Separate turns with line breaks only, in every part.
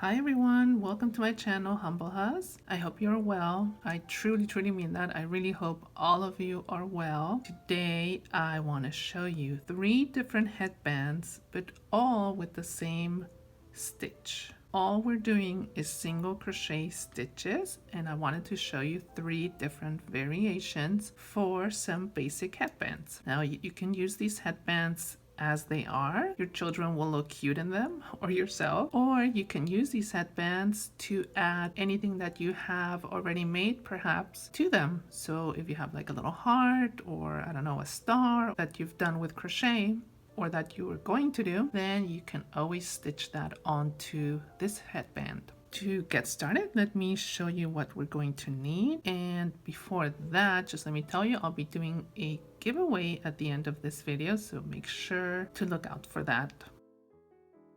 Hi everyone, welcome to my channel Humble Hus. I hope you're well. I truly mean that. I really hope all of you are well. Today I want to show you 3 different headbands, but all with the same stitch. All we're doing is single crochet stitches, and I wanted to show you 3 different variations for some basic headbands. Now you can use these headbands as they are. Your children will look cute in them, or yourself. Or you can use these headbands to add anything that you have already made perhaps to them. So if you have like a little heart, or I don't know, a star that you've done with crochet, or that you are going to do, then you can always stitch that onto this headband. To get started, let me show you what we're going to need. And before that, just let me tell you, I'll be doing a giveaway at the end of this video, so make sure to look out for that.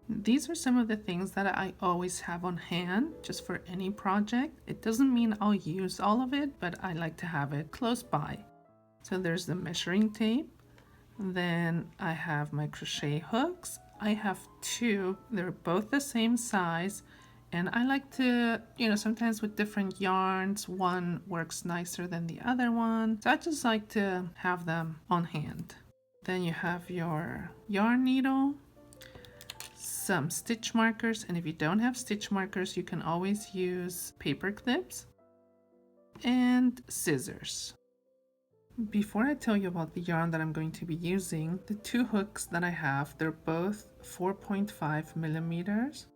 These are some of the things that I always have on hand just for any project. It doesn't mean I'll use all of it, but I like to have it close by. So there's the measuring tape. Then I have my crochet hooks. I have 2. They're both the same size. And I like to, sometimes with different yarns, one works nicer than the other one. So I just like to have them on hand. Then you have your yarn needle, some stitch markers. And if you don't have stitch markers, you can always use paper clips and scissors. Before I tell you about the yarn that I'm going to be using, the 2 hooks that I have, they're both 4.5 millimeters.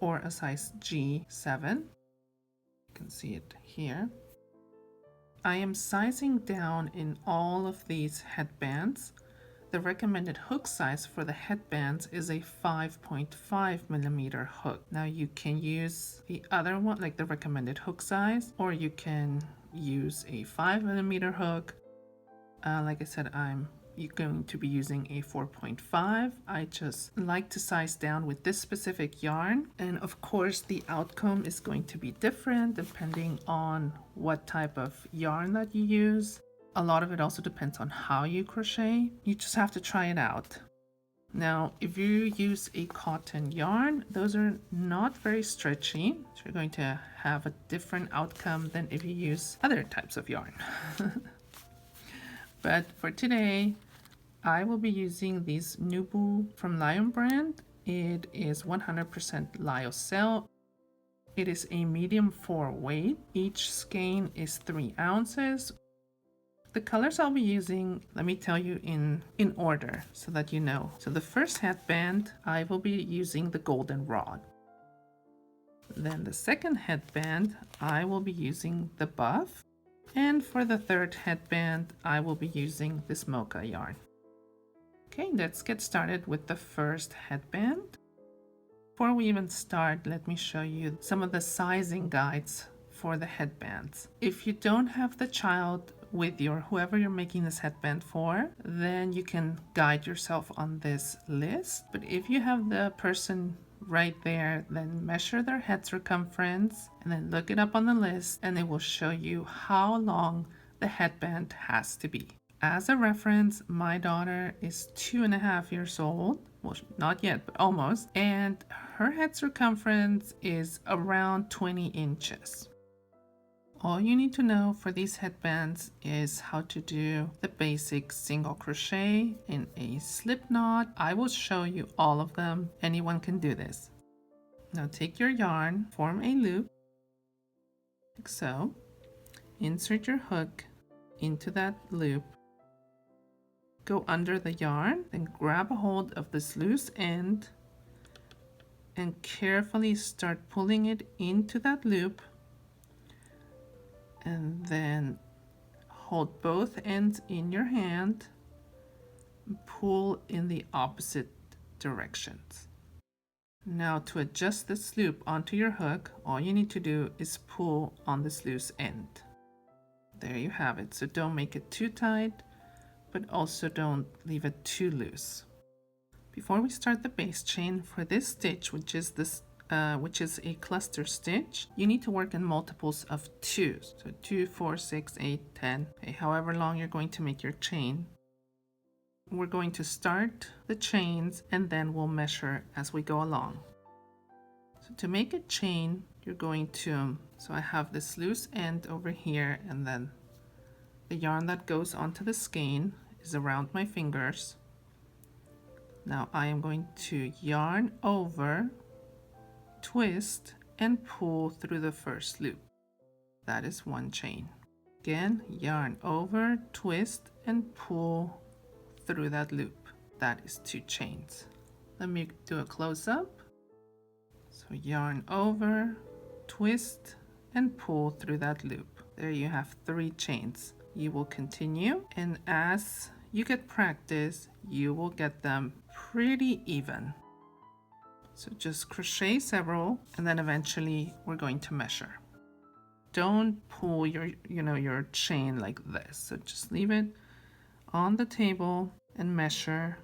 Or a size G7. You can see it here. I am sizing down in all of these headbands. The recommended hook size for the headbands is a 5.5 millimeter hook. Now you can use the other one, like the recommended hook size, or you can use a 5 millimeter hook. Like I said, you're going to be using a 4.5. I just like to size down with this specific yarn. And of course, the outcome is going to be different depending on what type of yarn that you use. A lot of it also depends on how you crochet. You just have to try it out. Now, if you use a cotton yarn, those are not very stretchy. So you're going to have a different outcome than if you use other types of yarn. But for today, I will be using these Nubu from Lion brand. It is 100% lyocell. It is a medium 4 weight. Each skein is 3 ounces. The colors I'll be using, let me tell you in order so that you know. So the first headband, I will be using the golden rod. Then the second headband, I will be using the buff. And for the third headband, I will be using this mocha yarn. Okay, let's get started with the first headband. Before we even start, let me show you some of the sizing guides for the headbands. If you don't have the child with you or whoever you're making this headband for, then you can guide yourself on this list. But if you have the person right there, then measure their head circumference and then look it up on the list, and it will show you how long the headband has to be. As a reference, my daughter is 2.5 years old. Well, not yet, but almost. And her head circumference is around 20 inches. All you need to know for these headbands is how to do the basic single crochet in a slip knot. I will show you all of them. Anyone can do this. Now take your yarn, form a loop, like so. Insert your hook into that loop. Go under the yarn, then grab a hold of this loose end and carefully start pulling it into that loop, and then hold both ends in your hand and pull in the opposite directions. Now to adjust this loop onto your hook, all you need to do is pull on this loose end. There you have it. So don't make it too tight, but also don't leave it too loose. Before we start the base chain for this stitch, which is a cluster stitch, you need to work in multiples of 2. So 2, 4, 6, 8, 10. Okay, however long you're going to make your chain. We're going to start the chains and then we'll measure as we go along. So to make a chain, you're going to, so I have this loose end over here, and then the yarn that goes onto the skein is around my fingers. Now I am going to yarn over, twist, and pull through the first loop. That is one chain. Again, yarn over, twist, and pull through that loop. That is two chains. Let me do a close-up. So yarn over, twist, and pull through that loop. There you have 3 chains. You will continue, and as you get practice, you will get them pretty even. So just crochet several, and then eventually we're going to measure. Don't pull your chain like this. So just leave it on the table and measure.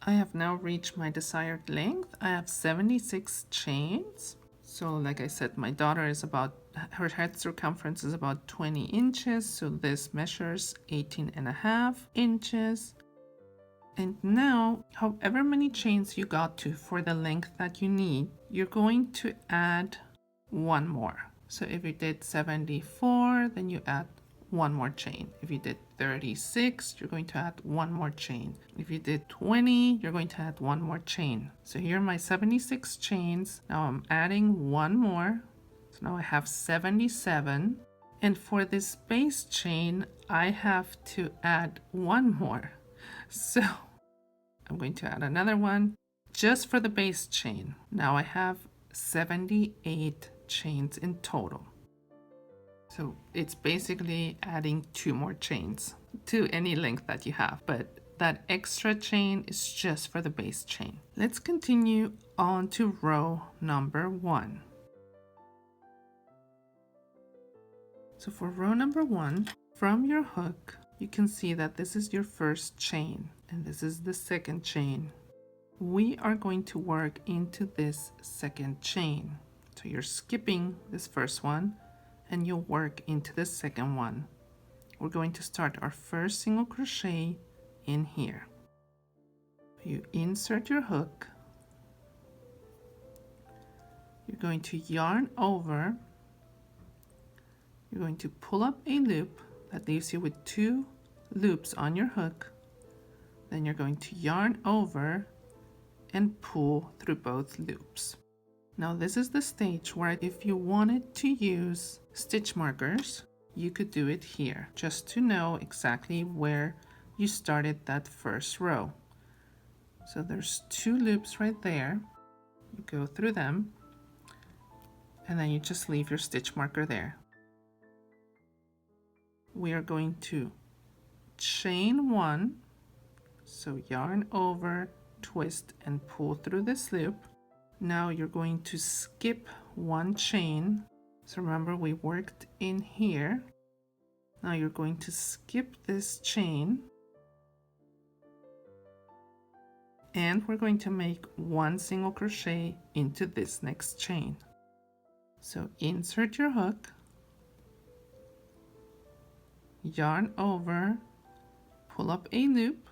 I have now reached my desired length. I have 76 chains. So like I said, my daughter is about, her head circumference is about 20 inches. So this measures 18.5 inches. And now, however many chains you got to for the length that you need, you're going to add one more. So if you did 74, then you add one more chain. If you did 36, you're going to add one more chain. If you did 20, you're going to add one more chain. So here are my 76 chains. Now I'm adding one more. So now I have 77. And for this base chain, I have to add one more. So I'm going to add another one just for the base chain. Now I have 78 chains in total. So it's basically adding 2 more chains to any length that you have, but that extra chain is just for the base chain. Let's continue on to row number 1. So for row number 1, from your hook, you can see that this is your first chain and this is the second chain. We are going to work into this second chain. So you're skipping this first one and you'll work into the second one. We're going to start our first single crochet in here. You insert your hook. You're going to yarn over. You're going to pull up a loop that leaves you with 2 loops on your hook. Then you're going to yarn over and pull through both loops. Now this is the stage where if you wanted to use stitch markers, you could do it here, just to know exactly where you started that first row. So there's 2 loops right there. You go through them, and then you just leave your stitch marker there. We are going to chain 1, so yarn over, twist, and pull through this loop. Now you're going to skip 1 chain. So remember, we worked in here. Now you're going to skip this chain. And we're going to make 1 single crochet into this next chain. So insert your hook, yarn over, pull up a loop,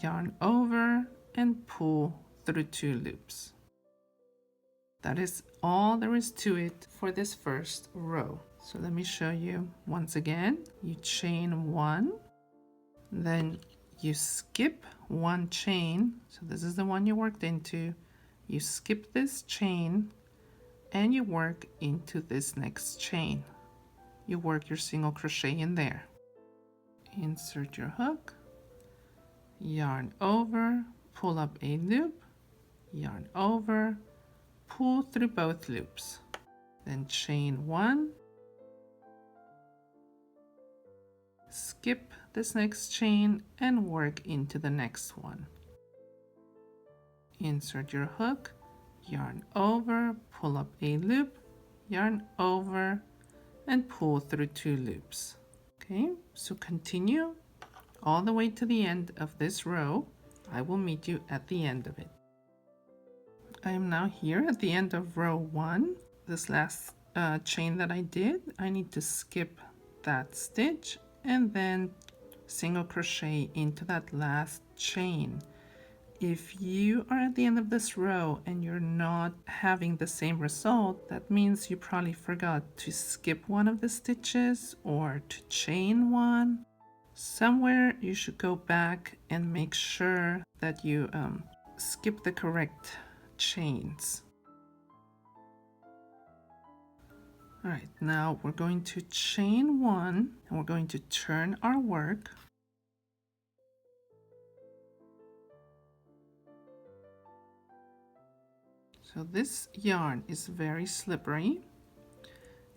yarn over, and pull through 2 loops. That is all there is to it for this first row. So let me show you once again. You chain 1, then you skip 1 chain. So this is the one you worked into. You skip this chain and you work into this next chain. You work your single crochet in there. Insert your hook, yarn over, pull up a loop, yarn over, pull through both loops, then chain 1, skip this next chain and work into the next one. Insert your hook, yarn over, pull up a loop, yarn over, and pull through 2 loops. Okay, so continue all the way to the end of this row. I will meet you at the end of it. I am now here at the end of row 1. This last chain that I did, I need to skip that stitch and then single crochet into that last chain. If you are at the end of this row and you're not having the same result, that means you probably forgot to skip one of the stitches or to chain one. Somewhere you should go back and make sure that you skip the correct chains. All right, now we're going to chain one and we're going to turn our work. So this yarn is very slippery,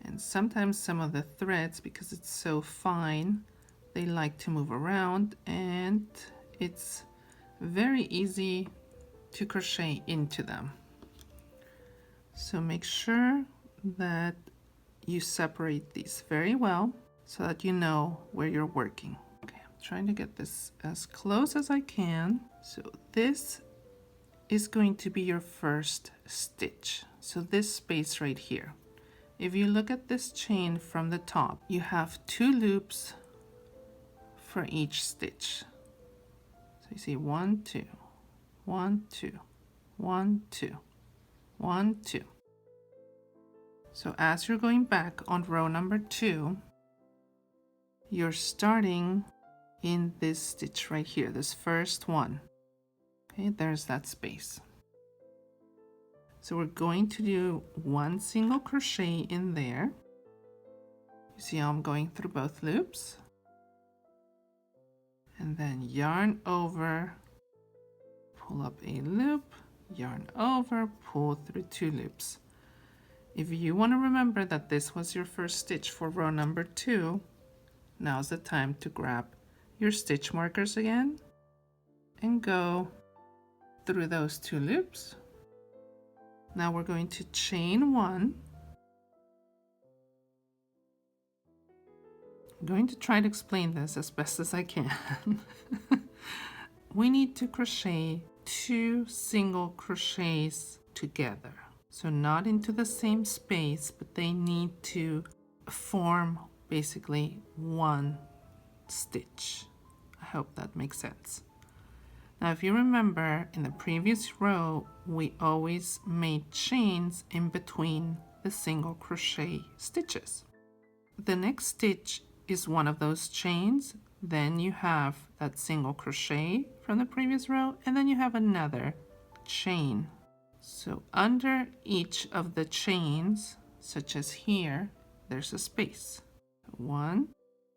and sometimes some of the threads, because it's so fine, they like to move around, and it's very easy to crochet into them. So make sure that you separate these very well so that you know where you're working. Okay, I'm trying to get this as close as I can. So this is going to be your first stitch. So this space right here. If you look at this chain from the top, you have 2 loops for each stitch. So you see 1, 2, 1, 2, 1, 2, 1, 2. So as you're going back on row number 2, you're starting in this stitch right here, this first one. Okay, there's that space. So we're going to do 1 single crochet in there. You see how I'm going through both loops? And then yarn over, pull up a loop, yarn over, pull through 2 loops. If you want to remember that this was your first stitch for row number 2, now's the time to grab your stitch markers again and go through those 2 loops. Now we're going to chain 1. I'm going to try to explain this as best as I can. We need to crochet 2 single crochets together. So not into the same space, but they need to form basically 1 stitch. I hope that makes sense. Now, if you remember, in the previous row, we always made chains in between the single crochet stitches. The next stitch is one of those chains. Then you have that single crochet from the previous row, and then you have another chain. So under each of the chains, such as here, there's a space. 1,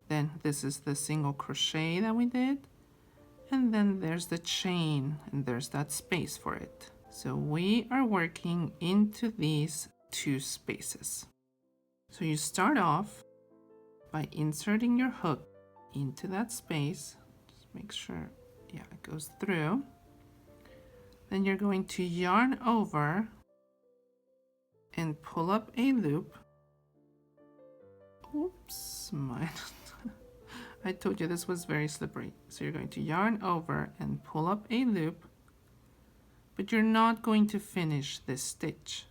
then this is the single crochet that we did, and then there's the chain, and there's that space for it. So we are working into these 2 spaces. So you start off by inserting your hook into that space. Just make sure, yeah, it goes through. Then you're going to yarn over and pull up a loop. Oops, mine. I told you this was very slippery. So you're going to yarn over and pull up a loop, but you're not going to finish this stitch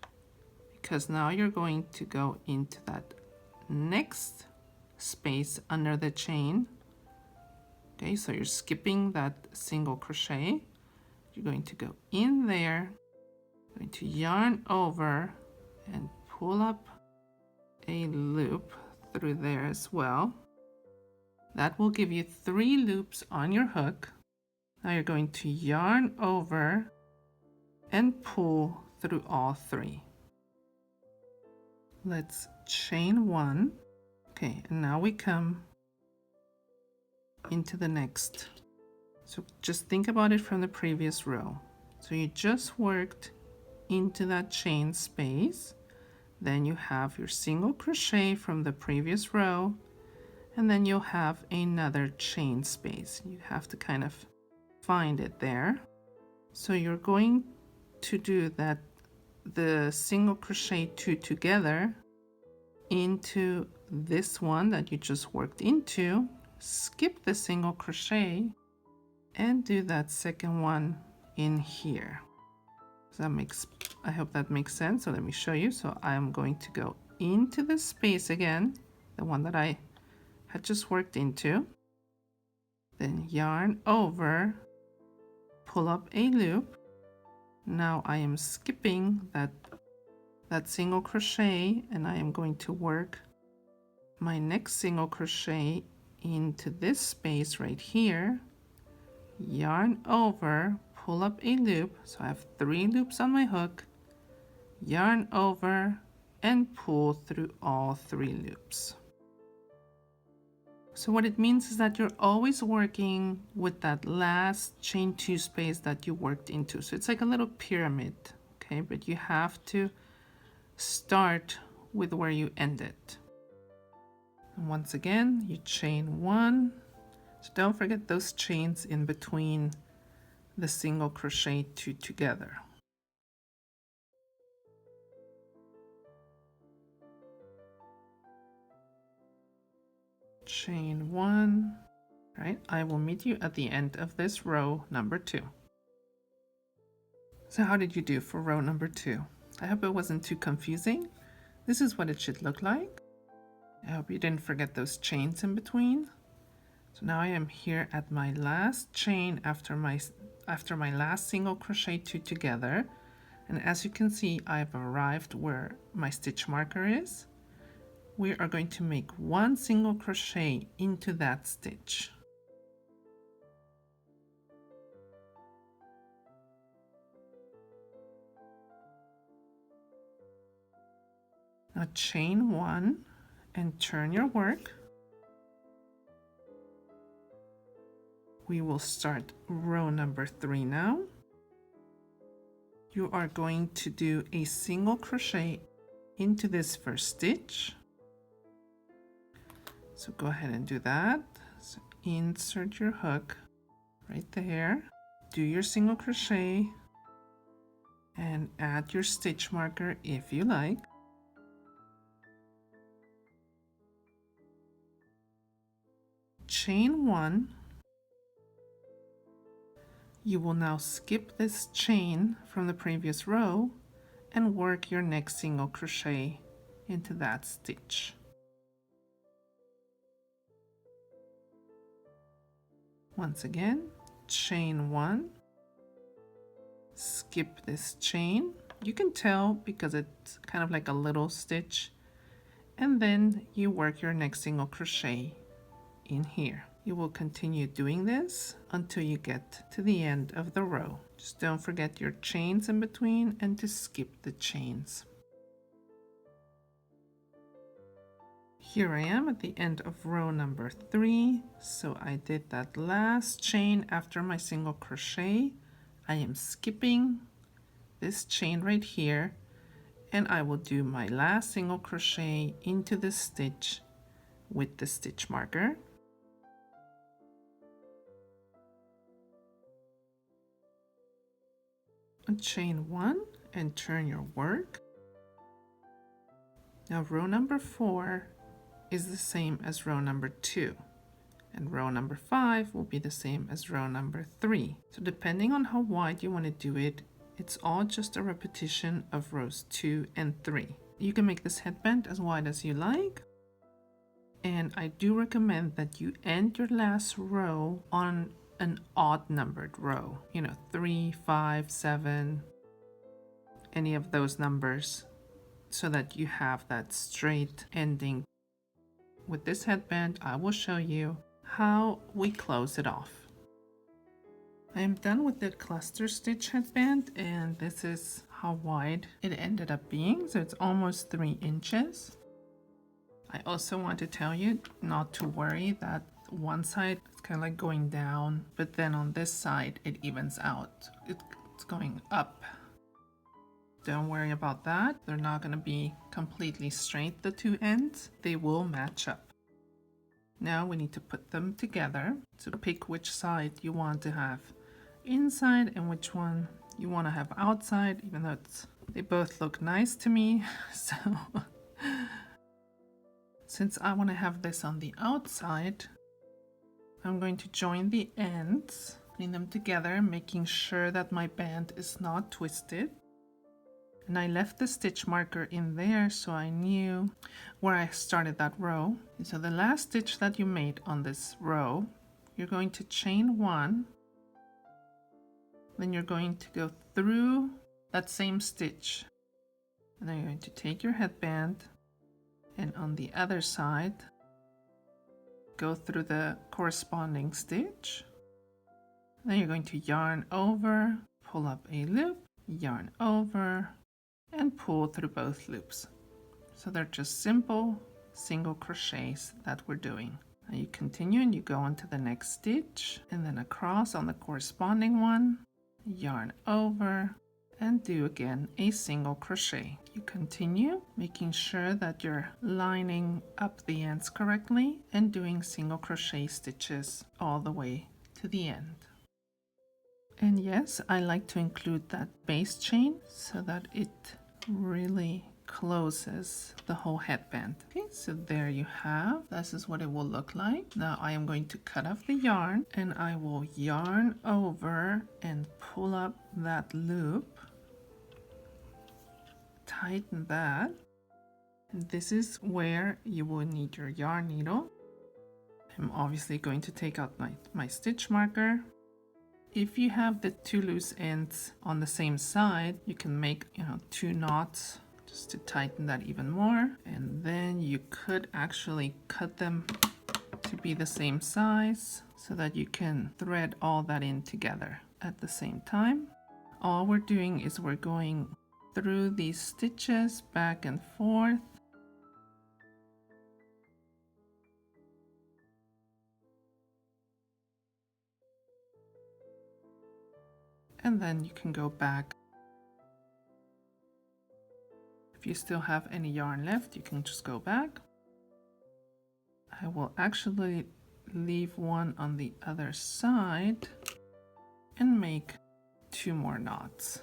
because now you're going to go into that next space under the chain. Okay, so you're skipping that single crochet. You're going to go in there, going to yarn over and pull up a loop through there as well. That will give you 3 loops on your hook. Now you're going to yarn over and pull through all 3. Let's chain 1. Okay, and now we come into the next. So just think about it from the previous row. So you just worked into that chain space. Then you have your single crochet from the previous row, and then you'll have another chain space. You have to kind of find it there. So you're going to do that, the single crochet 2 together into this one that you just worked into, skip the single crochet and do that second one in here. So that makes, I hope that makes sense. So let me show you. So I'm going to go into the space again, the one that I had just worked into, then yarn over, pull up a loop. Now I am skipping that single crochet, and I am going to work my next single crochet into this space right here, yarn over, pull up a loop, so I have 3 loops on my hook, yarn over and pull through all 3 loops. So what it means is that you're always working with that last chain 2 space that you worked into. So it's like a little pyramid, okay? But you have to start with where you ended. And once again, you chain 1. So don't forget those chains in between the single crochet 2 together. Chain 1, right? I will meet you at the end of this row number 2. So how did you do for row number 2? I hope it wasn't too confusing. This is what it should look like. I hope you didn't forget those chains in between. So now I am here at my last chain after my last single crochet 2 together. And as you can see, I've arrived where my stitch marker is. We are going to make 1 single crochet into that stitch. Now chain 1 and turn your work. We will start row number 3 now. You are going to do a single crochet into this first stitch. So go ahead and do that. So insert your hook right there. Do your single crochet and add your stitch marker if you like. Chain 1. You will now skip this chain from the previous row and work your next single crochet into that stitch. Once again, chain 1, skip this chain. You can tell because it's kind of like a little stitch, and then you work your next single crochet in here. You will continue doing this until you get to the end of the row. Just don't forget your chains in between and to skip the chains. Here I am at the end of row number 3. So I did that last chain after my single crochet. I am skipping this chain right here, and I will do my last single crochet into the stitch with the stitch marker. Chain 1 and turn your work. Now row number 4 is the same as row number 2, and row number 5 will be the same as row number 3. So depending on how wide you want to do it, it's all just a repetition of rows 2 and 3. You can make this headband as wide as you like, and I do recommend that you end your last row on an odd numbered row, 3, 5, 7, any of those numbers, so that you have that straight ending. With this headband, I will show you how we close it off. I am done with the cluster stitch headband, and this is how wide it ended up being. So it's almost 3 inches. I also want to tell you not to worry that one side is kind of like going down, but then on this side it evens out. It's going up. Don't worry about that. They're not going to be completely straight, the 2 ends. They will match up. Now we need to put them together. So pick which side you want to have inside and which one you want to have outside, even though they both look nice to me. So since I want to have this on the outside, I'm going to join the ends, putting them together, making sure that my band is not twisted. And I left the stitch marker in there so I knew where I started that row. And so the last stitch that you made on this row, you're going to chain 1 Then you're going to go through that same stitch. And then you're going to take your headband and on the other side, go through the corresponding stitch. Then you're going to yarn over, pull up a loop, yarn over, and pull through both loops. So they're just simple single crochets that we're doing. Now you continue and you go on to the next stitch and then across on the corresponding one, yarn over, and do again a single crochet. You continue making sure that you're lining up the ends correctly and doing single crochet stitches all the way to the end. And yes, I like to include that base chain so that it really closes the whole headband. Okay, so there you have. This is what it will look like. Now I am going to cut off the yarn and I will yarn over and pull up that loop. Tighten that. And this is where you will need your yarn needle. I'm obviously going to take out my stitch marker. If you have the two loose ends on the same side, you can make, 2 knots just to tighten that even more. And then you could actually cut them to be the same size so that you can thread all that in together at the same time. All we're doing is we're going through these stitches back and forth. And then you can go back. If you still have any yarn left, you can just go back. I will actually leave one on the other side and make 2 more knots.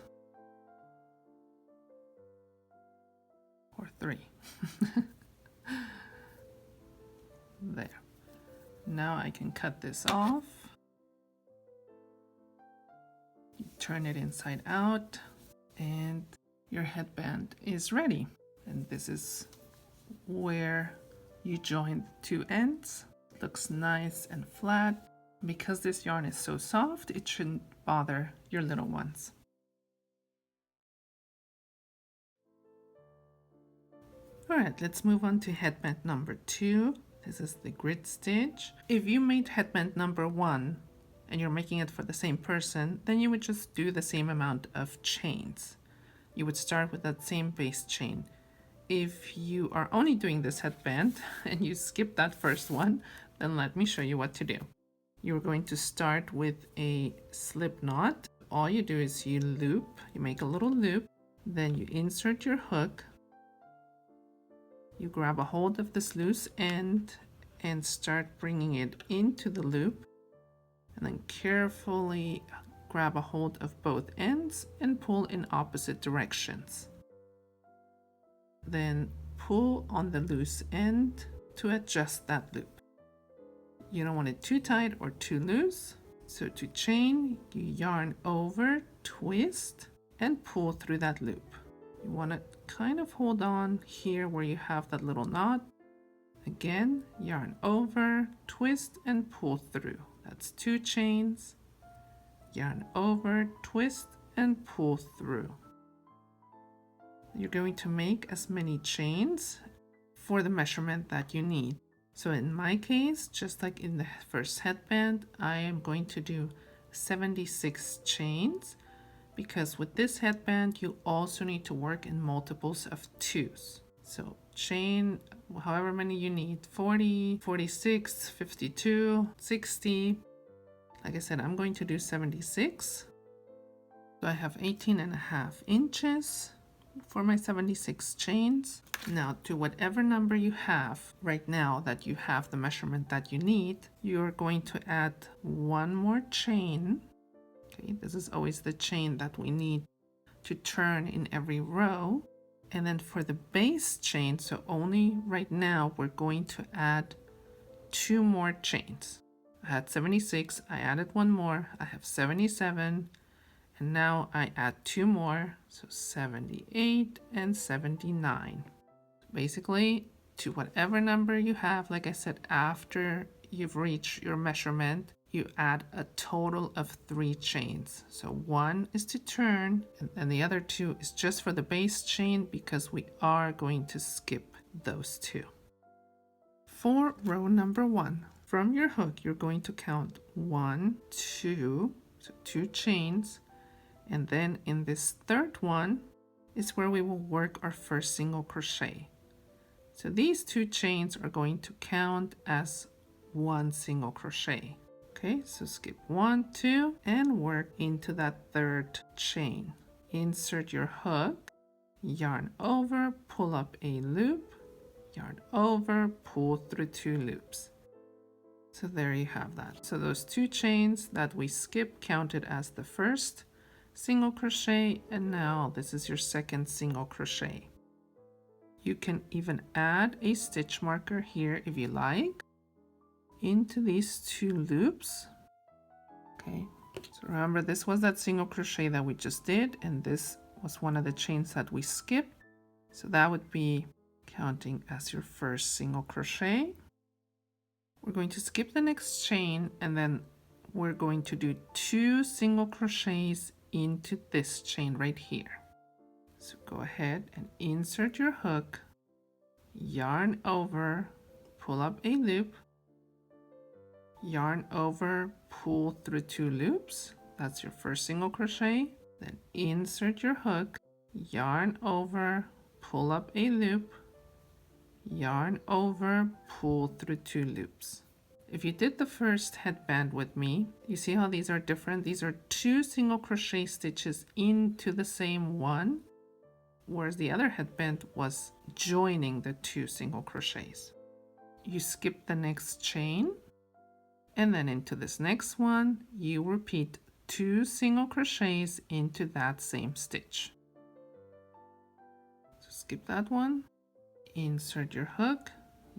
Or 3. There. Now I can cut this off. You turn it inside out and your headband is ready. And this is where you join the 2 ends. It looks nice and flat. Because this yarn is so soft, it shouldn't bother your little ones. Alright, let's move on to headband number 2. This is the grid stitch. If you made headband number 1 and you're making it for the same person, then you would just do the same amount of chains. You would start with that same base chain. If you are only doing this headband and you skip that first one, then let me show you what to do. You're going to start with a slip knot. All you do is you loop, you make a little loop, then you insert your hook. You grab a hold of this loose end and start bringing it into the loop, and then carefully grab a hold of both ends and pull in opposite directions. Then pull on the loose end to adjust that loop. You don't want it too tight or too loose. So to chain, you yarn over, twist, and pull through that loop. You want to kind of hold on here where you have that little knot. Again, yarn over, twist, and pull through. That's 2 chains. Yarn over, twist, and pull through. You're going to make as many chains for the measurement that you need. So in my case, just like in the first headband, I am going to do 76 chains, because with this headband, you also need to work in multiples of 2s. So chain however many you need, 40, 46, 52, 60. Like I said, I'm going to do 76. So I have 18.5 inches for my 76 chains. Now to whatever number you have right now that you have the measurement that you need, you're going to add 1 more chain. Okay, this is always the chain that we need to turn in every row. And then for the base chain, so only right now, we're going to add 2 more chains. I had 76, I added 1 more, I have 77, and now I add 2 more, so 78 and 79. Basically, to whatever number you have, like I said, after you've reached your measurement, you add a total of 3 chains. So 1 is to turn, and then the other 2 is just for the base chain because we are going to skip those 2. For row number 1, from your hook, you're going to count 1, 2, so 2 chains, and then in this third one is where we will work our first single crochet. So these 2 chains are going to count as 1 single crochet. Okay, so skip 1, 2, and work into that third chain. Insert your hook, yarn over, pull up a loop, yarn over, pull through 2 loops. So there you have that. So those 2 chains that we skipped counted as the first single crochet, and now this is your second single crochet. You can even add a stitch marker here if you like into these 2 loops. Okay, so remember this was that single crochet that we just did, and this was one of the chains that we skipped. So that would be counting as your first single crochet. We're going to skip the next chain, and then we're going to do 2 single crochets into this chain right here. So go ahead and insert your hook, yarn over, pull up a loop, yarn over, pull through 2 loops. That's your first single crochet. Then insert your hook, yarn over, pull up a loop, yarn over, pull through 2 loops. If you did the first headband with me, you see how these are different? These are 2 single crochet stitches into the same one, whereas the other headband was joining the 2 single crochets. You skip the next chain, and then into this next one, you repeat 2 single crochets into that same stitch. So skip that one, insert your hook,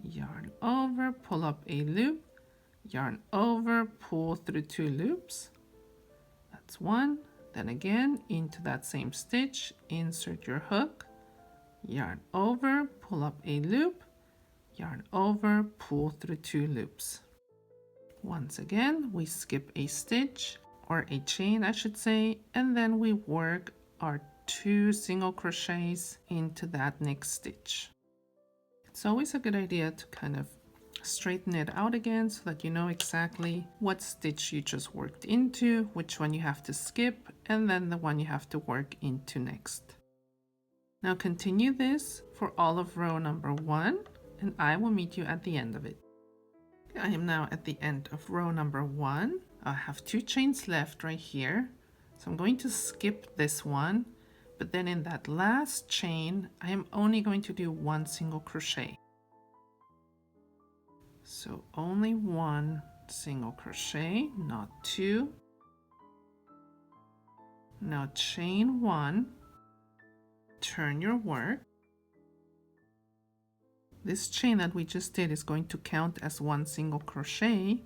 yarn over, pull up a loop, yarn over, pull through 2 loops. That's 1. Then again into that same stitch, insert your hook, yarn over, pull up a loop, yarn over, pull through 2 loops. Once again, we skip a stitch, or a chain I should say, and then we work our 2 single crochets into that next stitch. It's always a good idea to kind of straighten it out again so that you know exactly what stitch you just worked into, which one you have to skip, and then the one you have to work into next. Now continue this for all of row number 1, and I will meet you at the end of it. I am now at the end of row number 1. I have 2 chains left right here, so I'm going to skip this one, but then in that last chain I am only going to do 1 single crochet. So only 1 single crochet, not 2. Now chain 1, turn your work. This chain that we just did is going to count as 1 single crochet,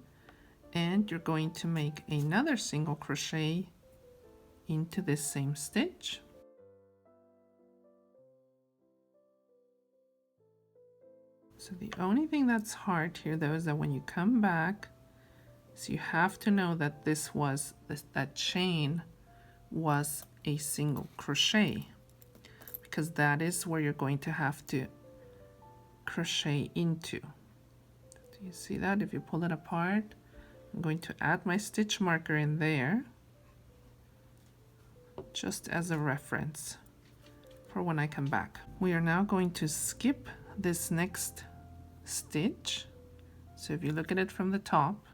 and you're going to make another single crochet into this same stitch. So the only thing that's hard here though is that when you come back, so you have to know that that chain was a single crochet, because that is where you're going to have to crochet into. Do you see that? If you pull it apart, I'm going to add my stitch marker in there just as a reference for when I come back. We are now going to skip this next stitch. So if you look at it from the top,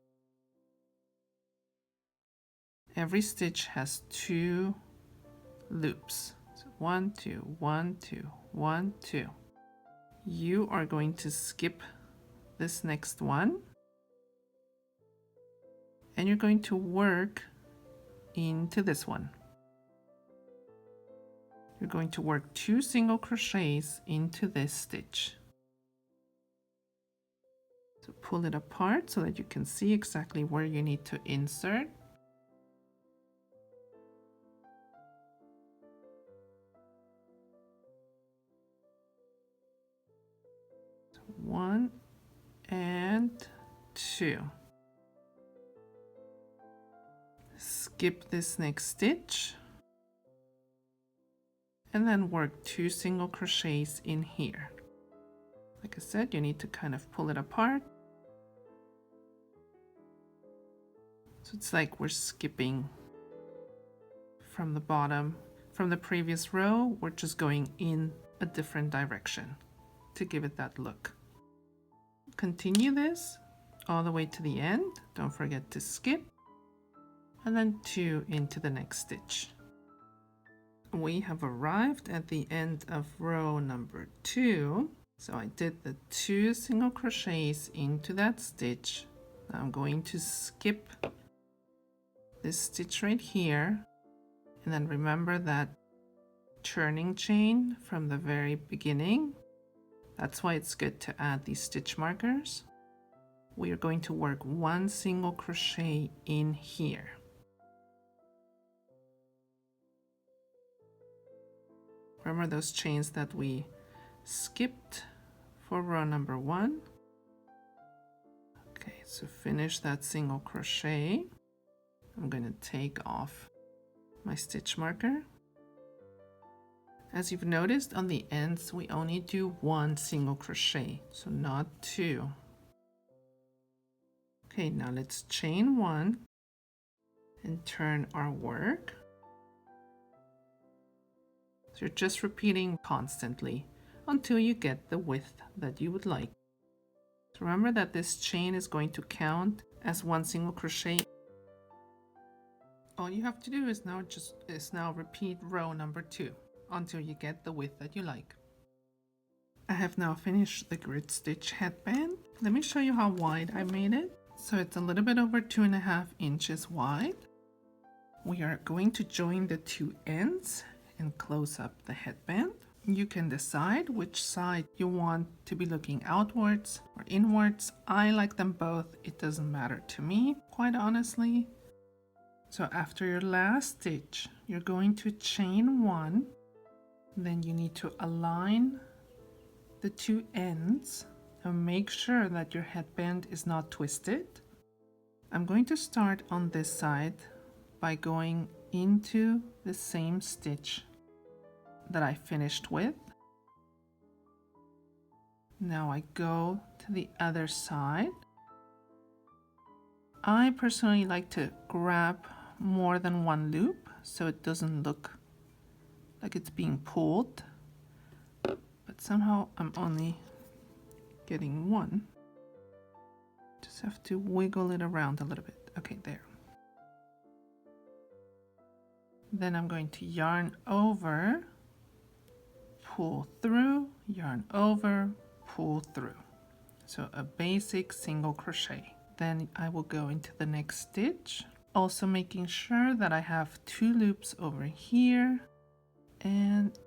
every stitch has 2 loops. So 1, 2, 1, 2, 1, 2. You are going to skip this next one, and you're going to work into this one. You're going to work 2 single crochets into this stitch. So pull it apart so that you can see exactly where you need to insert. So 1 and 2. skip this next stitch and then work 2 single crochets in here. Like I said, you need to kind of pull it apart. So it's like we're skipping from the bottom. From the previous row, we're just going in a different direction to give it that look. Continue this all the way to the end. Don't forget to skip. And then 2 into the next stitch. We have arrived at the end of row number 2. So I did the 2 single crochets into that stitch. Now I'm going to skip this stitch right here, and then remember that turning chain from the very beginning. That's why it's good to add these stitch markers. We are going to work 1 single crochet in here. Remember those chains that we skipped for row number 1. Okay, so finish that single crochet. I'm going to take off my stitch marker. As you've noticed, on the ends we only do 1 single crochet, so not 2. Okay, now let's chain 1 and turn our work. So you're just repeating constantly until you get the width that you would like. So remember that this chain is going to count as 1 single crochet. All you have to do is now repeat row number 2 until you get the width that you like. I have now finished the grid stitch headband. Let me show you how wide I made it. So it's a little bit over 2.5 inches wide. We are going to join the 2 ends and close up the headband. You can decide which side you want to be looking outwards or inwards. I like them both. It doesn't matter to me, quite honestly. So after your last stitch, you're going to chain 1. Then you need to align the 2 ends and make sure that your headband is not twisted. I'm going to start on this side by going into the same stitch that I finished with. Now I go to the other side. I personally like to grab more than 1 loop so it doesn't look like it's being pulled, but somehow I'm only getting 1. Just have to wiggle it around a little bit. Okay, there. Then I'm going to yarn over, pull through, yarn over, pull through. So a basic single crochet. Then I will go into the next stitch, also making sure that I have 2 loops over here and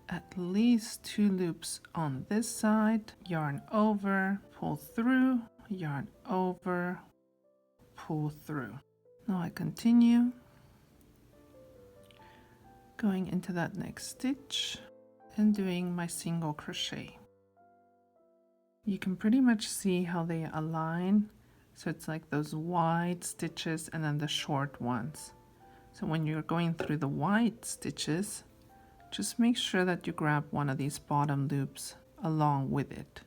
at least 2 loops on this side. Yarn over, pull through, yarn over, pull through. Now I continue going into that next stitch and doing my single crochet. You can pretty much see how they align. So it's like those wide stitches and then the short ones. So when you're going through the wide stitches, just make sure that you grab one of these bottom loops along with it.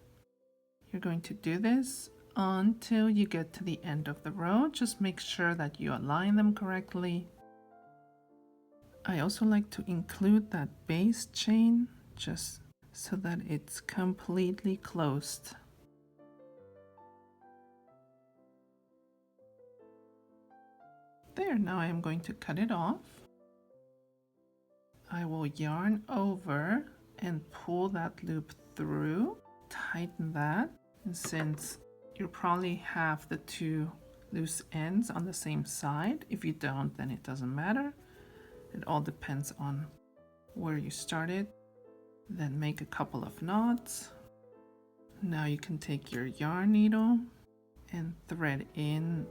You're going to do this until you get to the end of the row. Just make sure that you align them correctly. I also like to include that base chain just so that it's completely closed. There, now I am going to cut it off. I will yarn over and pull that loop through, tighten that, and since you probably have the 2 loose ends on the same side, if you don't, then it doesn't matter. It all depends on where you started. Then make a couple of knots. Now you can take your yarn needle and thread in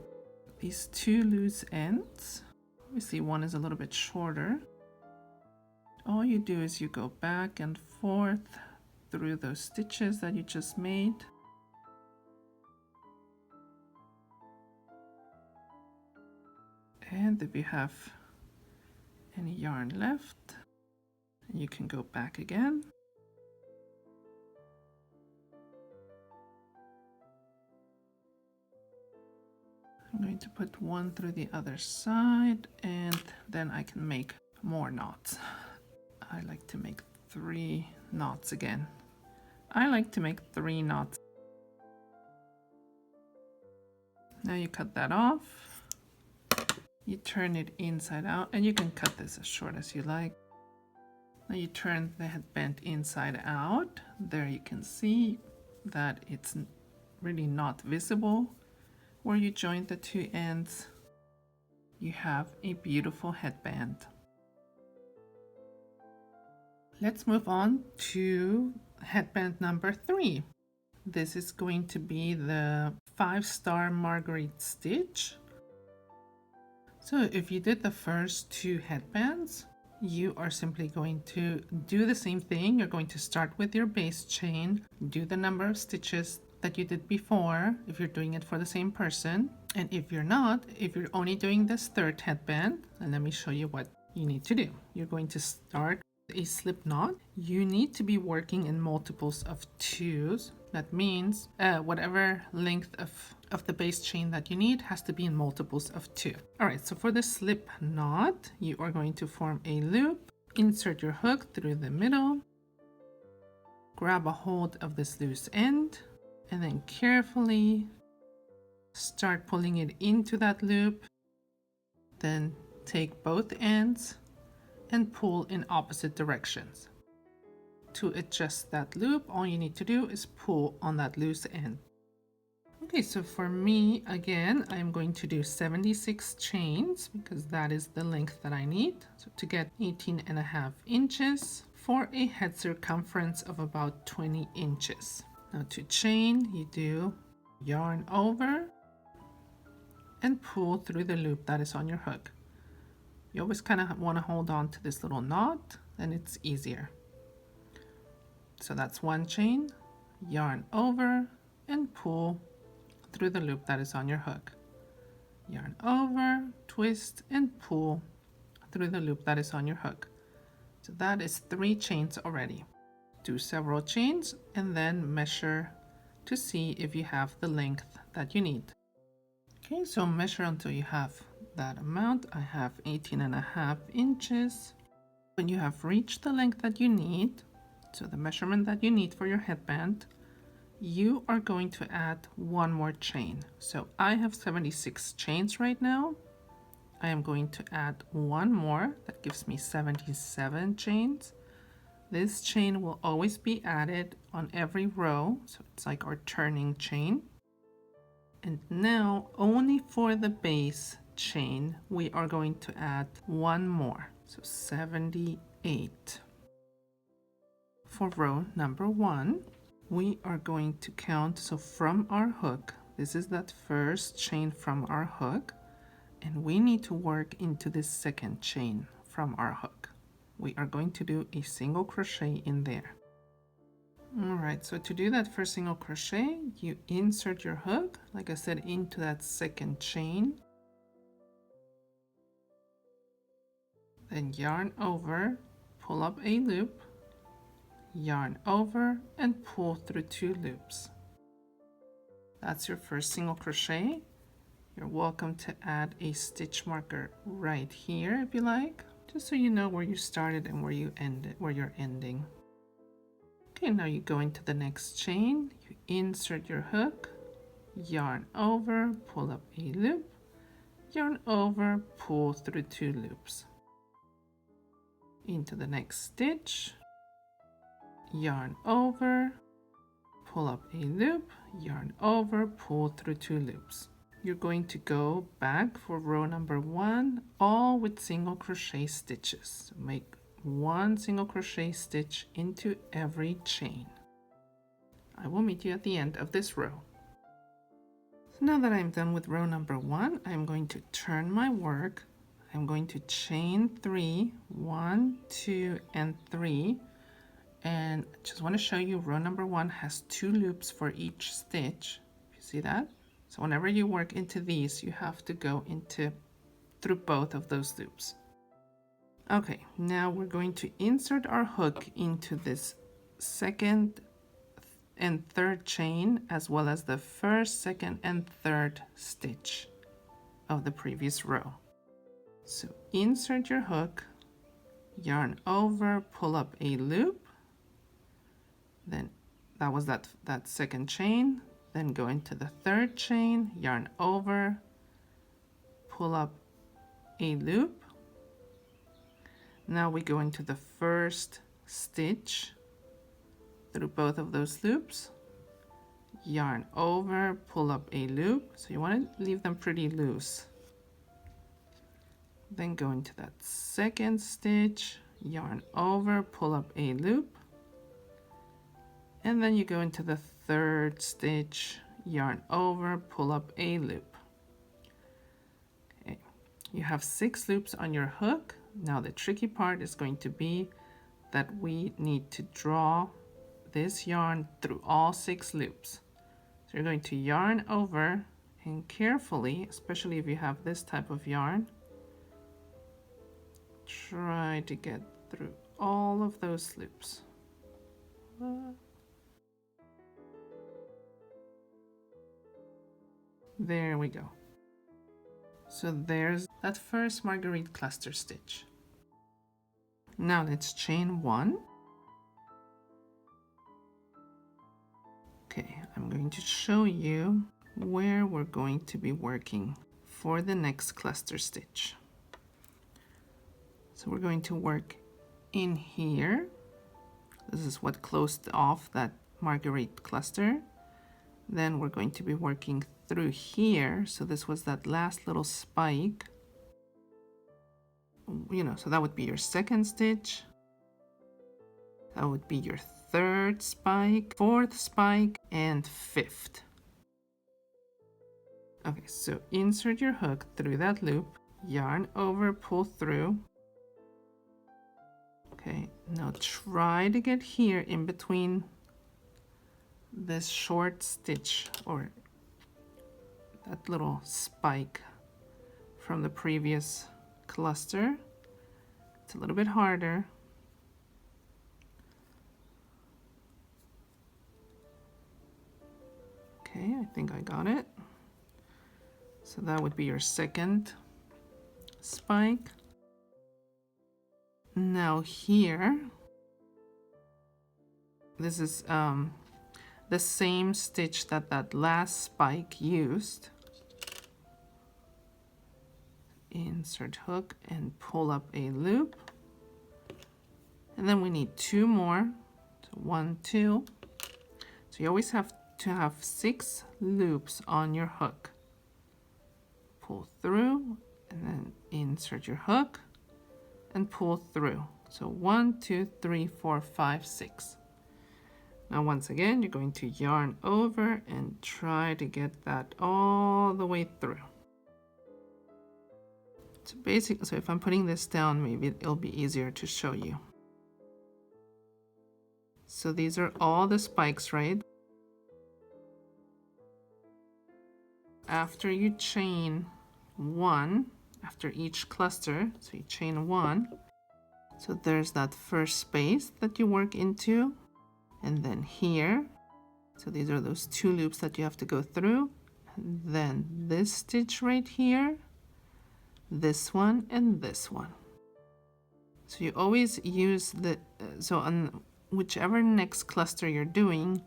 these 2 loose ends. Obviously one is a little bit shorter. All you do is you go back and forth through those stitches that you just made. And if you have any yarn left, you can go back again. I'm going to put one through the other side, and then I can make more knots. I like to make 3 knots again. I like to make 3 knots. Now you cut that off. You turn it inside out, and you can cut this as short as you like. Now you turn the headband inside out. There you can see that it's really not visible. Where you join the 2 ends, you have a beautiful headband. Let's move on to headband number 3. This is going to be the 5-star Marguerite Stitch. So if you did the first 2 headbands, you are simply going to do the same thing. You're going to start with your base chain, do the number of stitches that you did before if you're doing it for the same person. And if you're not, if you're only doing this 3rd headband, and let me show you what you need to do. You're going to start a slip knot. You need to be working in multiples of 2s. That means whatever length of the base chain that you need has to be in multiples of 2. All right, so for the slip knot, you are going to form a loop, insert your hook through the middle, grab a hold of this loose end, and then carefully start pulling it into that loop. Then take both ends and pull in opposite directions. To adjust that loop, all you need to do is pull on that loose end. Okay, so for me, again, I'm going to do 76 chains because that is the length that I need. So to get 18.5 inches for a head circumference of about 20 inches. Now to chain, you do yarn over and pull through the loop that is on your hook. You always kind of want to hold on to this little knot, then it's easier. So that's 1 chain, yarn over and pull through the loop that is on your hook. Yarn over, twist and pull through the loop that is on your hook. So that is 3 chains already. Do several chains and then measure to see if you have the length that you need. Okay, so measure until you have that amount. I have 18.5 inches. When you have reached the length that you need, so the measurement that you need for your headband, you are going to add 1 more chain. So I have 76 chains right now. I am going to add 1 more. That gives me 77 chains. This chain will always be added on every row, so it's like our turning chain. And now only for the base chain we are going to add 1 more, so 78. For row number 1, we are going to count, so from our hook, this is that first chain from our hook, and we need to work into this 2nd chain from our hook. We are going to do a single crochet in there. All right, so to do that first single crochet, you insert your hook, like I said, into that 2nd chain. Then yarn over, pull up a loop, yarn over and pull through 2 loops. That's your first single crochet. You're welcome to add a stitch marker right here if you like, just so you know where you started and where you ended, where you're ending. Okay, now you go into the next chain, you insert your hook, yarn over, pull up a loop, yarn over, pull through 2 loops. Into the next stitch, yarn over, pull up a loop, yarn over, pull through 2 loops. You're going to go back for row number 1, all with single crochet stitches. Make 1 single crochet stitch into every chain. I will meet you at the end of this row. So now that I'm done with row number 1, I'm going to turn my work. I'm going to chain 3, 1, 2, and 3. And just want to show you row number 1 has 2 loops for each stitch. You see that? So whenever you work into these, you have to go into through both of those loops. Okay, now we're going to insert our hook into this second and third chain, as well as the first, second, and third stitch of the previous row. So insert your hook, yarn over, pull up a loop, then that was that second chain, then go into the third chain, yarn over, pull up a loop. Now we go into the first stitch through both of those loops, yarn over, pull up a loop. So you want to leave them pretty loose. Then go into that second stitch, yarn over, pull up a loop, and then you go into the third stitch, yarn over, pull up a loop. Okay, you have 6 loops on your hook. Now the tricky part is going to be that we need to draw this yarn through all 6 loops. So you're going to yarn over and carefully, especially if you have this type of yarn, try to get through all of those loops. There we go. So there's that first Marguerite cluster stitch. Now let's chain 1. Okay, I'm going to show you where we're going to be working for the next cluster stitch. So we're going to work in here. This is what closed off that Marguerite cluster. Then we're going to be working through here. So this was that last little spike. So that would be your second stitch. That would be your third spike, fourth spike, and 5th. Okay, so insert your hook through that loop, yarn over, pull through. Okay, now try to get here in between this short stitch or that little spike from the previous cluster. It's a little bit harder. Okay, I think I got it. So that would be your second spike. Now here, this is the same stitch that last spike used. Insert hook and pull up a loop. And then we need 2 more. So 1, 2. So you always have to have 6 loops on your hook. Pull through and then insert your hook and pull through. So 1, 2, 3, 4, 5, 6. Now once again, you're going to yarn over and try to get that all the way through. So if I'm putting this down, maybe it'll be easier to show you. So these are all the spikes, right? After you chain 1, after each cluster, so you chain 1. So there's that first space that you work into, and then here. So these are those 2 loops that you have to go through. And then this stitch right here, this one, and this one. So you always use so on whichever next cluster you're doing,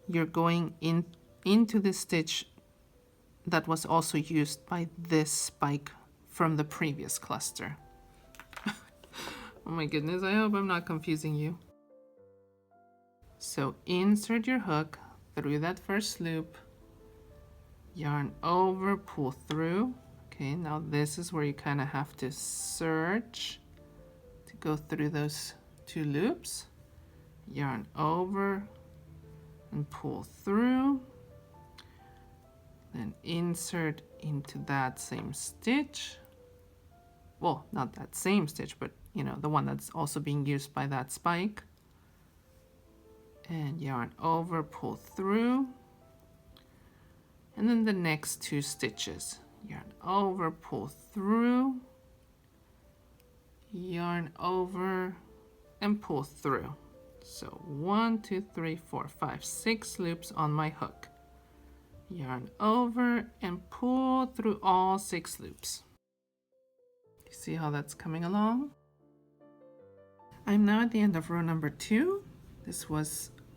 you're going into the stitch that was also used by this spike from the previous cluster. Oh my goodness, I hope I'm not confusing you. So insert your hook through that first loop, yarn over, pull through. Okay, now this is where you kind of have to search to go through those 2 loops. Yarn over and pull through. Then insert into that same stitch. Well, not that same stitch, but the one that's also being used by that spike. And yarn over, pull through. And then the next 2 stitches, yarn over, pull through, yarn over, and pull through. So 1, 2, 3, 4, 5, 6 loops on my hook. Yarn over and pull through all 6 loops. You see how that's coming along? I'm now at the end of row number 2.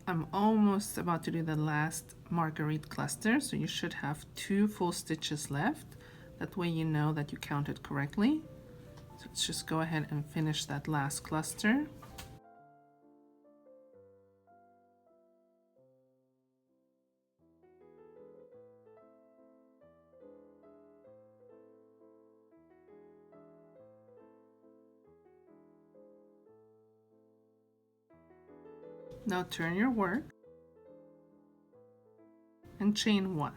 I'm almost about to do the last Marguerite cluster, so you should have 2 full stitches left. That way you know that you counted correctly. So let's just go ahead and finish that last cluster. Now turn your work and chain 1.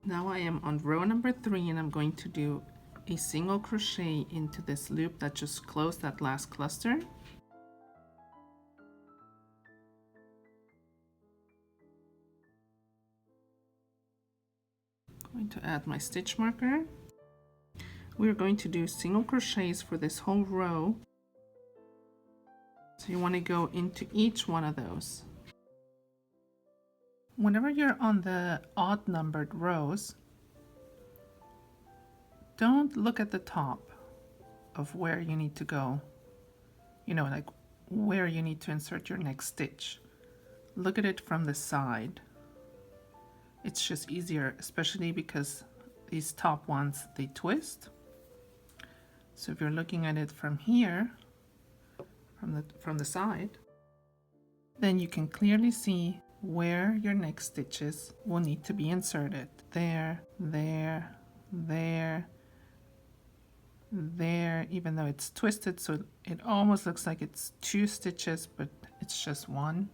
Now I am on row number 3 and I'm going to do a single crochet into this loop that just closed that last cluster. Going to add my stitch marker. We're going to do single crochets for this whole row. So you want to go into each one of those. Whenever you're on the odd numbered rows, don't look at the top of where you need to go, like where you need to insert your next stitch. Look at it from the side. It's just easier, especially because these top ones, they twist. So if you're looking at it from here, from the side, then you can clearly see where your next stitches will need to be inserted. There, there, there, there, even though it's twisted, so it almost looks like it's 2 stitches, but it's just 1.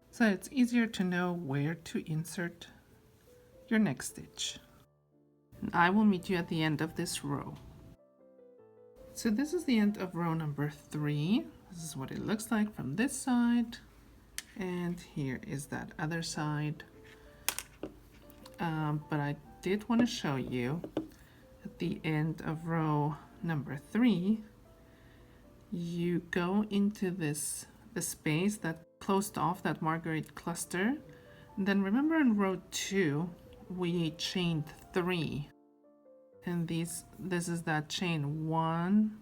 So it's easier to know where to insert your next stitch. And I will meet you at the end of this row. So this is the end of row number 3. This is what it looks like from this side. And here is that other side. But I did want to show you at the end of row number 3, you go into the space that closed off that Marguerite cluster. And then remember in row 2, we chained 3. And this is that chain 1,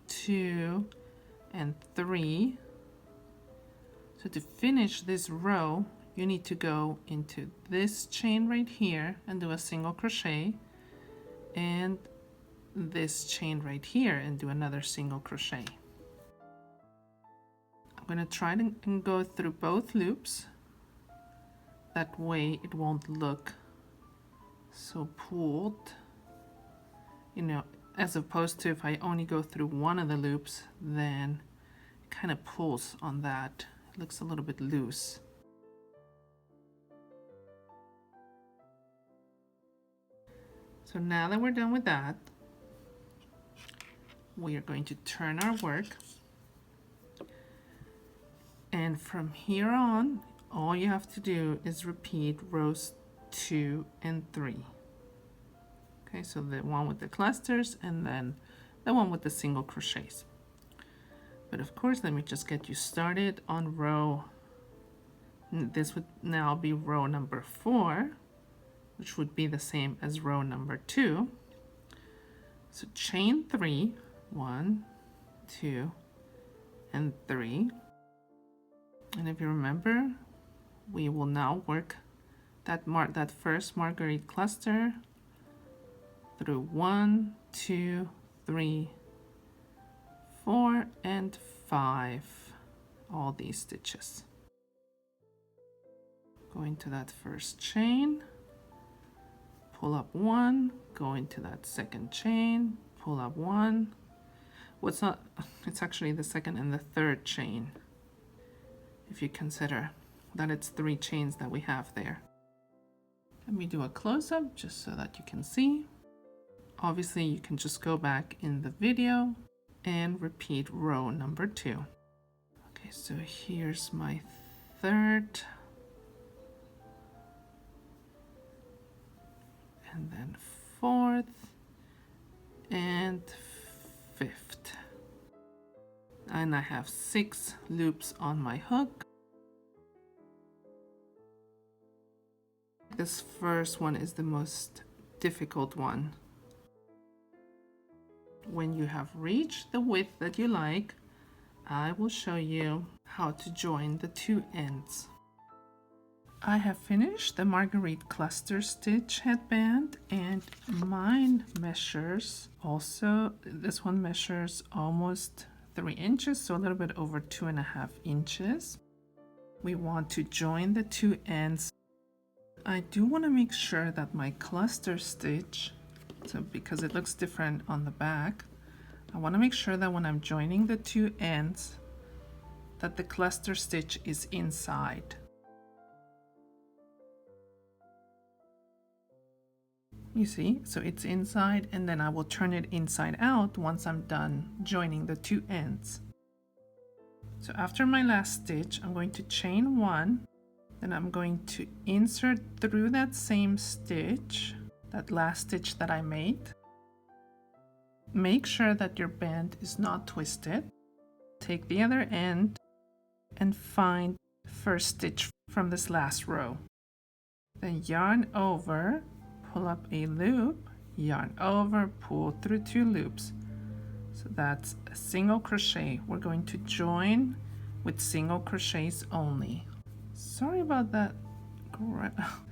2, and 3. So to finish this row, you need to go into this chain right here and do a single crochet, and this chain right here and do another single crochet. I'm going to try and go through both loops. That way it won't look so pulled. As opposed to if I only go through one of the loops, then it kind of pulls on that. It looks a little bit loose. So now that we're done with that, we are going to turn our work. And from here on, all you have to do is repeat rows 2 and 3. Okay, so the one with the clusters and then the one with the single crochets. But of course, let me just get you started on row. This would now be row number 4, which would be the same as row number 2. So chain 3, 1, 2, and 3. And if you remember, we will now work that first Marguerite cluster through 1, 2, 3, 4, and 5, all these stitches. Go into that first chain, pull up 1, go into that second chain, pull up 1. It's actually the second and the third chain, if you consider that it's 3 chains that we have there. Let me do a close-up just so that you can see. Obviously, you can just go back in the video and repeat row number 2. Okay, so here's my third and then 4th and 5th. And I have 6 loops on my hook. This first one is the most difficult one. When you have reached the width that you like, I will show you how to join the 2 ends. I have finished the Marguerite cluster stitch headband, and mine measures also, this one measures almost 3 inches, so a little bit over 2.5 inches. We want to join the 2 ends. I do want to make sure that my cluster stitch, so because it looks different on the back, I want to make sure that when I'm joining the 2 ends, that the cluster stitch is inside. You see, so it's inside, and then I will turn it inside out once I'm done joining the 2 ends. So after my last stitch, I'm going to chain 1, then I'm going to insert through that same stitch, that last stitch that I made. Make sure that your band is not twisted. Take the other end and find the first stitch from this last row. Then yarn over, pull up a loop, yarn over, pull through 2 loops. So that's a single crochet. We're going to join with single crochets only. Sorry about that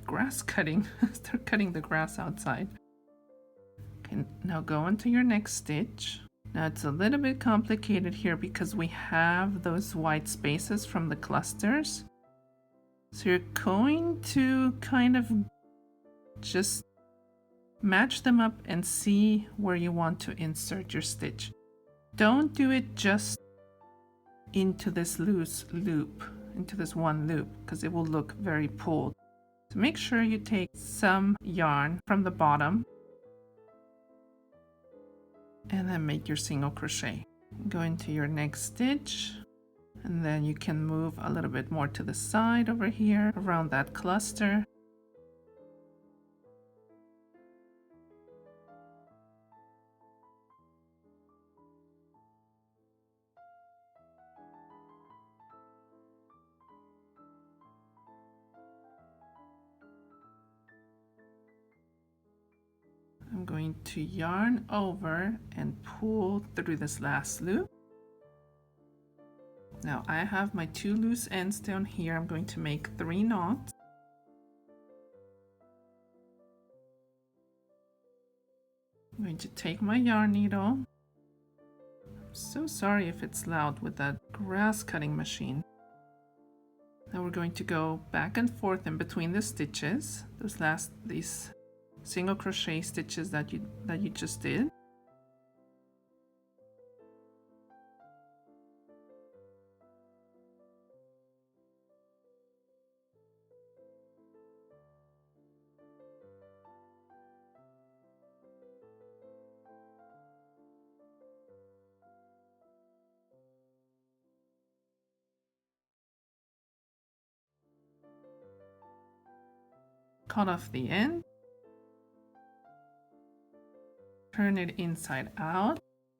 grass cutting. Start cutting the grass outside. Okay, now go into your next stitch. Now it's a little bit complicated here because we have those white spaces from the clusters. So you're going to kind of just match them up and see where you want to insert your stitch. Don't do it just into this loose loop, into this one loop, because it will look very pulled. So make sure you take some yarn from the bottom and then make your single crochet. Go into your next stitch, and then you can move a little bit more to the side over here around that cluster. I'm going to yarn over and pull through this last loop. Now I have my 2 loose ends down here. I'm going to make 3 knots. I'm going to take my yarn needle. I'm so sorry if it's loud with that grass cutting machine. Now we're going to go back and forth in between the stitches, these single crochet stitches that you just did. Cut off the end. Turn it inside out.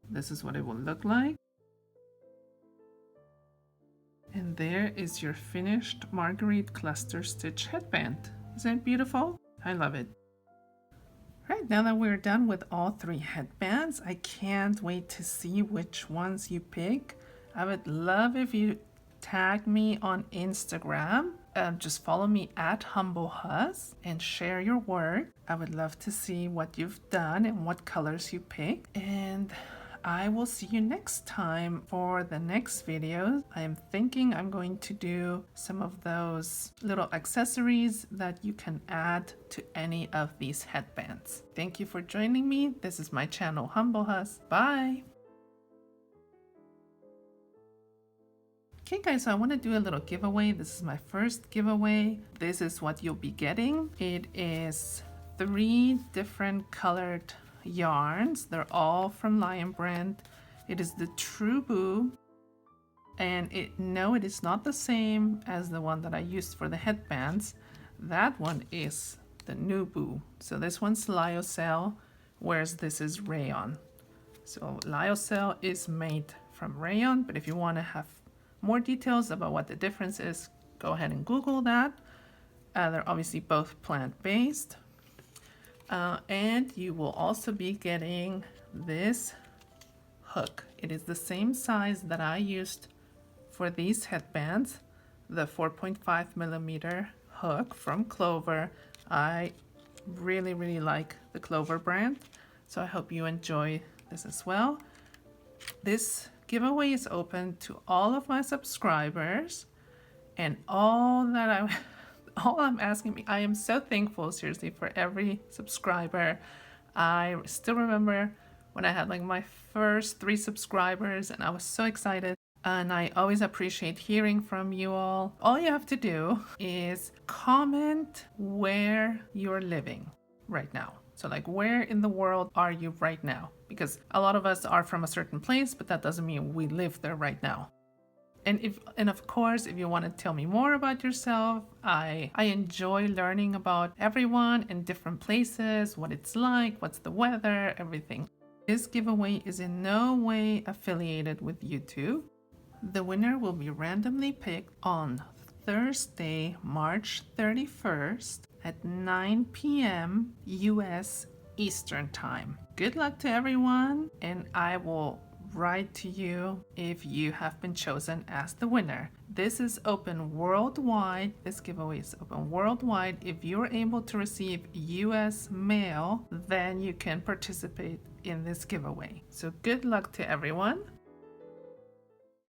This is what it will look like. And there is your finished Marguerite cluster stitch headband. Isn't it beautiful? I love it. Right, now that we're done with all 3 headbands, I can't wait to see which ones you pick. I would love if you tag me on Instagram. Just follow me at HumbleHuz and share your work. I would love to see what you've done and what colors you pick. And I will see you next time for the next video. I am thinking I'm going to do some of those little accessories that you can add to any of these headbands. Thank you for joining me. This is my channel, HumbleHuz. Bye. Okay guys, so I want to do a little giveaway. This is my first giveaway. This is what you'll be getting. It is 3 different colored yarns. They're all from Lion Brand. It is the True Boo, and no, it is not the same as the one that I used for the headbands. That one is the Nubu. So this one's lyocell, whereas this is rayon. So lyocell is made from rayon, but if you want to have more details about what the difference is, go ahead and Google that. They're obviously both plant-based. And you will also be getting this hook. It is the same size that I used for these headbands, the 4.5 millimeter hook from Clover. I really like the Clover brand, so I hope you enjoy this as well. This giveaway is open to all of my subscribers, and all I'm asking, I am so thankful, seriously, for every subscriber. I still remember when I had like my first 3 subscribers, and I was so excited. And I always appreciate hearing from you all. All you have to do is comment where you're living right now. So like, where in the world are you right now? Because a lot of us are from a certain place, but that doesn't mean we live there right now. And of course, if you want to tell me more about yourself, I enjoy learning about everyone in different places, what it's like, what's the weather, everything. This giveaway is in no way affiliated with YouTube. The winner will be randomly picked on Thursday, March 31st at 9 p.m. US Eastern Time. Good luck to everyone, and I will write to you if you have been chosen as the winner. This is open worldwide. This giveaway is open worldwide. If you're able to receive US mail, then you can participate in this giveaway. So good luck to everyone.